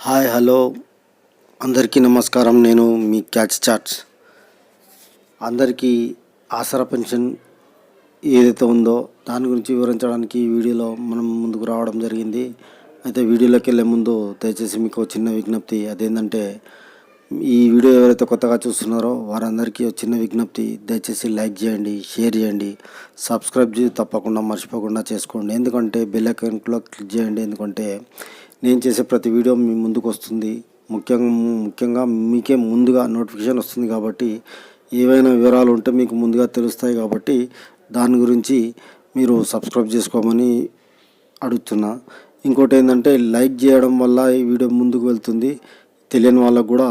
Hi hello అందరికీ నమస్కారం. నేను మీ క్యాచ్ చాట్స్. అందరికీ ఆసరా పెన్షన్ ఏదైతే ఉందో దాని గురించి వివరించడానికి ఈ వీడియోలో మనం ముందుకు రావడం జరిగింది. అయితే వీడియోలోకి వెళ్ళే ముందు దయచేసి మీకు చిన్న విజ్ఞప్తి. అదేంటంటే ఈ వీడియో ఎవరైతే కొత్తగా చూస్తున్నారో వారందరికీ చిన్న విజ్ఞప్తి. దయచేసి లైక్ చేయండి, షేర్ చేయండి, సబ్స్క్రైబ్ తప్పకుండా మర్చిపోకుండా చేసుకోండి. ఎందుకంటే బెల్ ఐకాన్లో క్లిక్ చేయండి. ఎందుకంటే నేను చేసే ప్రతి వీడియో మీ ముందుకు వస్తుంది. ముఖ్యంగా మీకే ముందుగా నోటిఫికేషన్ వస్తుంది. కాబట్టి ఏవైనా వివరాలు ఉంటే మీకు ముందుగా తెలుస్తాయి. కాబట్టి దాని గురించి మీరు సబ్స్క్రైబ్ చేసుకోమని అడుగుతున్నా. ఇంకోటి ఏంటంటే లైక్ చేయడం వల్ల ఈ వీడియో ముందుకు వెళ్తుంది, తెలియని వాళ్ళకు కూడా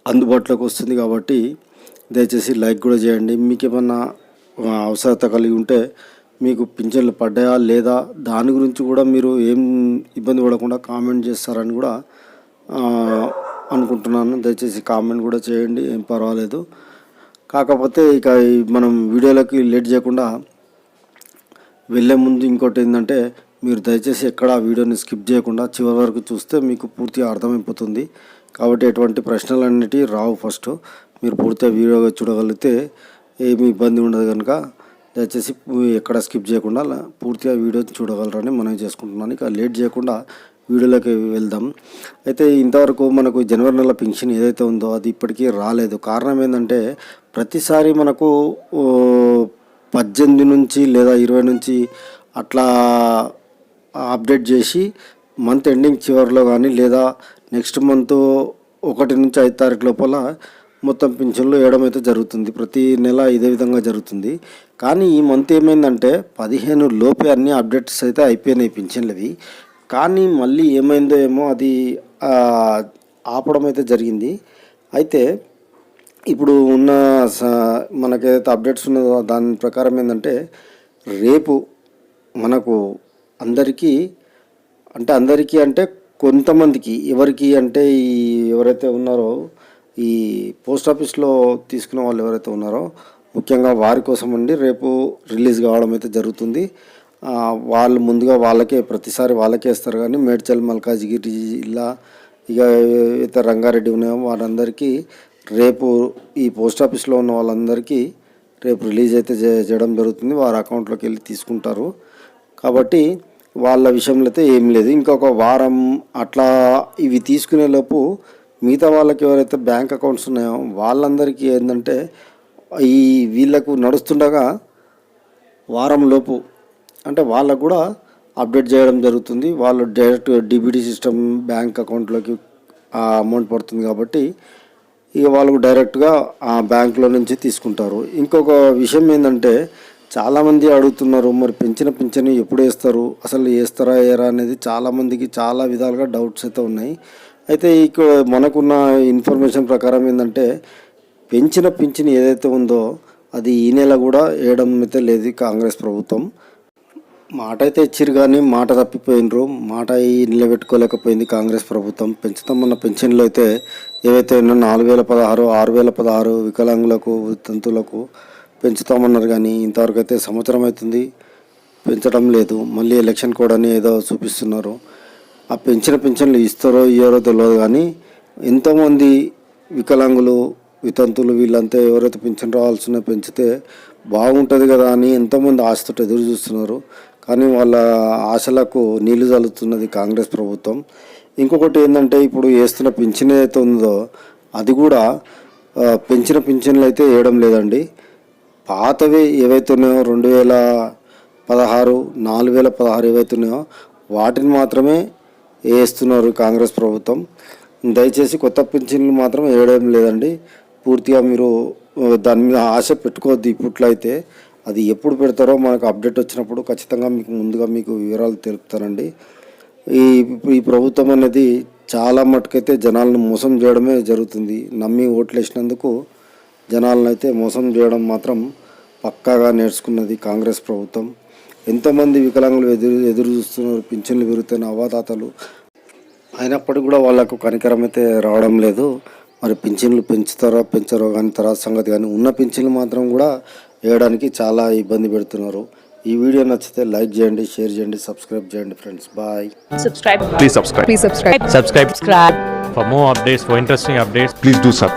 అందుబాటులోకి వస్తుంది. కాబట్టి దయచేసి లైక్ కూడా చేయండి. మీకు ఏమన్నా అవసరత కలిగి ఉంటే, మీకు పింఛన్లు పడ్డాయా లేదా దాని గురించి కూడా మీరు ఏం ఇబ్బంది పడకుండా కామెంట్ చేస్తారని కూడా అనుకుంటున్నాను. దయచేసి కామెంట్ కూడా చేయండి, ఏం పర్వాలేదు. కాకపోతే ఇక మనం వీడియోలోకి లేట్ చేయకుండా వెళ్ళే ముందు ఇంకోటి ఏంటంటే, మీరు దయచేసి ఎక్కడ వీడియోని స్కిప్ చేయకుండా చివరి వరకు చూస్తే మీకు పూర్తిగా అర్థమైపోతుంది. కాబట్టి ఎటువంటి ప్రశ్నలు అన్నిటి రావు. ఫస్ట్ మీరు పూర్తిగా వీడియోగా చూడగలిగితే ఏమీ ఇబ్బంది ఉండదు. కనుక దయచేసి ఎక్కడ స్కిప్ చేయకుండా పూర్తిగా వీడియో చూడగలరని మనం చేసుకుంటున్నాను. ఇక లేట్ చేయకుండా వీడియోలోకి వెళ్దాం. అయితే ఇంతవరకు మనకు జనవరి నెల పెన్షన్ ఏదైతే ఉందో అది ఇప్పటికీ రాలేదు. కారణం ఏంటంటే ప్రతిసారి మనకు 18 నుంచి లేదా 20 నుంచి అట్లా అప్డేట్ చేసి మంత్ ఎండింగ్ చివరిలో కానీ లేదా నెక్స్ట్ మంత్ 1 నుంచి 5 తారీఖు లోపల మొత్తం పింఛన్లు వేయడం అయితే జరుగుతుంది. ప్రతి నెల ఇదే విధంగా జరుగుతుంది. కానీ ఈ మంత్ ఏమైందంటే 15 లోపే అన్ని అప్డేట్స్ అయితే అయిపోయినాయి పింఛన్లవి. కానీ మళ్ళీ ఏమైందో ఏమో అది ఆపడం అయితే జరిగింది. అయితే ఇప్పుడు ఉన్న మనకైతే అప్డేట్స్ ఉన్నదో దాని ప్రకారం ఏంటంటే రేపు మనకు అందరికీ అంటే కొంతమందికి ఎవరికి అంటే ఎవరైతే ఉన్నారో ఈ పోస్ట్ ఆఫీస్లో తీసుకున్న వాళ్ళు ఎవరైతే ఉన్నారో ముఖ్యంగా వారి కోసం అండి రేపు రిలీజ్ కావడం అయితే జరుగుతుంది. వాళ్ళు ముందుగా వాళ్ళకే ప్రతిసారి వాళ్ళకే ఇస్తారు. కానీ మేడ్చల్, మల్కాజ్గిరి జిల్లా ఇక ఇతర రంగారెడ్డి ఉన్నాయో వారందరికీ రేపు ఈ పోస్ట్ ఆఫీస్లో ఉన్న వాళ్ళందరికీ రేపు రిలీజ్ అయితే చేయడం జరుగుతుంది. వారి అకౌంట్లోకి వెళ్ళి తీసుకుంటారు. కాబట్టి వాళ్ళ విషయంలో అయితే ఏం లేదు. ఇంకొక వారం అట్లా ఇవి తీసుకునేలోపు మిగతా వాళ్ళకి ఎవరైతే బ్యాంక్ అకౌంట్స్ ఉన్నాయో వాళ్ళందరికీ ఏంటంటే వీళ్ళకు నడుస్తుండగా వారం లోపు అంటే వాళ్ళకు కూడా అప్డేట్ చేయడం జరుగుతుంది. వాళ్ళు డైరెక్ట్ డిబిటీ సిస్టమ్ బ్యాంక్ అకౌంట్లోకి ఆ అమౌంట్ పడుతుంది. కాబట్టి ఇక వాళ్ళకు డైరెక్ట్గా ఆ బ్యాంకులో నుంచి తీసుకుంటారు. ఇంకొక విషయం ఏంటంటే చాలామంది అడుగుతున్నారు, మరి పింఛను ఎప్పుడు వేస్తారు, అసలు వేస్తారా వేయరా అనేది చాలామందికి చాలా విధాలుగా డౌట్స్ అయితే ఉన్నాయి. అయితే ఇక్కడ మనకున్న ఇన్ఫర్మేషన్ ప్రకారం ఏంటంటే పింఛను ఏదైతే ఉందో అది ఈ నెల కూడా వేయడం అయితే లేదు. కాంగ్రెస్ ప్రభుత్వం మాట అయితే ఇచ్చిరు కానీ మాట తప్పిపోయినరు. మాట నిలబెట్టుకోలేకపోయింది కాంగ్రెస్ ప్రభుత్వం. పెంచుతామన్న పెన్షన్లు అయితే ఏవైతే ఉన్నా 4016, 6016 వికలాంగులకు, వితంతులకు పెంచుతామన్నారు. కానీ ఇంతవరకు అయితే సంవత్సరం అవుతుంది పెంచడం లేదు. మళ్ళీ ఎలక్షన్ కోడ్ అని ఏదో చూపిస్తున్నారు. ఆ పెన్షన్లు ఇస్తారో ఇయ్యారో తెలియదు. కానీ ఎంతోమంది వికలాంగులు, వితంతులు వీళ్ళంతా ఎవరైతే పెన్షన్ రావాల్సిన పెంచితే బాగుంటుంది కదా అని ఎంతోమంది ఆశతో ఎదురు చూస్తున్నారు. కానీ వాళ్ళ ఆశలకు నీళ్లు చల్లుతున్నది కాంగ్రెస్ ప్రభుత్వం. ఇంకొకటి ఏంటంటే ఇప్పుడు వేస్తున్న పింఛన్ ఏదైతే ఉందో అది కూడా పింఛన్లు అయితే వేయడం లేదండి. పాతవి ఏవైతే ఉన్నాయో 2016, 4016 ఏవైతే ఉన్నాయో వాటిని మాత్రమే వేస్తున్నారు కాంగ్రెస్ ప్రభుత్వం. దయచేసి కొత్త పింఛన్లు మాత్రం వేయడం లేదండి. పూర్తిగా మీరు దాని మీద ఆశ పెట్టుకోవద్దు. ఇప్పట్లో అయితే అది ఎప్పుడు పెడతారో మనకు అప్డేట్ వచ్చినప్పుడు ఖచ్చితంగా ముందుగా మీకు వివరాలు తెలుపుతానండి. ఈ ప్రభుత్వం అనేది చాలా మటుకైతే జనాలను మోసం చేయడమే జరుగుతుంది. నమ్మి ఓట్లు వేసినందుకు జనాలను అయితే మోసం చేయడం మాత్రం పక్కాగా నేర్చుకున్నది కాంగ్రెస్ ప్రభుత్వం. ఎంతోమంది వికలాంగులు ఎదురు చూస్తున్నారు పింఛన్లు పెరుగుతున్న అవ్వాతాతలు. అయినప్పటికీ కూడా వాళ్ళకు కనికరం అయితే రావడం లేదు. మరి పింఛన్లు పెంచుతారో పెంచరో కానీ తర్వాత సంగతి. కానీ ఉన్న పింఛన్లు మాత్రం కూడా వేయడానికి చాలా ఇబ్బంది పెడుతున్నారు. ఈ వీడియో నచ్చితే లైక్ చేయండి, షేర్ చేయండి, సబ్స్క్రైబ్ చేయండి friends. Bye. Subscribe. Please subscribe. Please subscribe. Subscribe. Subscribe. For more updates, for interesting updates, Please do subscribe.